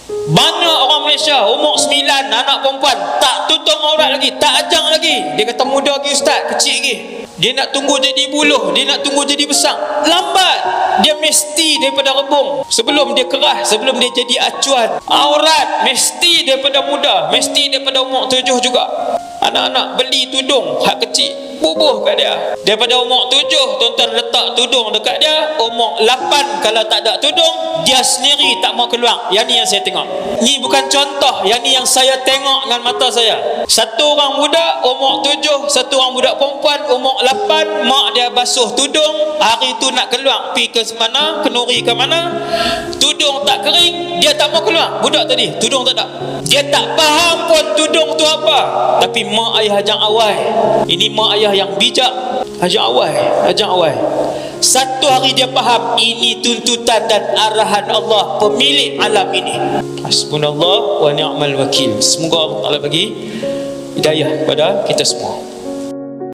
Banyak orang Malaysia umur 9, anak perempuan tak tutup aurat lagi, tak ajang lagi. Dia kata muda lagi ustaz, kecil lagi. Dia nak tunggu jadi buluh, dia nak tunggu jadi besar. Lambat. Dia mesti daripada rebung, sebelum dia kerah, sebelum dia jadi acuan. Aurat mesti daripada muda, mesti daripada umur 7 juga. Anak-anak beli tudung hak kecil, bubuh kat dia. Daripada umur 7, tuan-tuan letak tudung dekat dia. Umur 8 kalau tak ada tudung, dia sendiri tak mau keluar. Yang ni yang saya tengok. Ni bukan contoh, yang ni yang saya tengok dengan mata saya. Satu orang budak umur 7, satu orang budak perempuan umur 8, mak dia basuh tudung. Hari tu nak keluar, pergi ke mana, kenuri ke mana, tudung tak kering, dia tak mau keluar. Budak tadi, tudung tak ada. Dia tak faham pun tudung tu apa. Tapi mak ayah ajak awal. Ini mak ayah yang bijak, ajak awal, ajak awal. Satu hari dia faham, ini tuntutan dan arahan Allah, pemilik alam ini. Hasbunallah wa ni'mal wakil. Semoga Allah Ta'ala bagi hidayah kepada kita semua.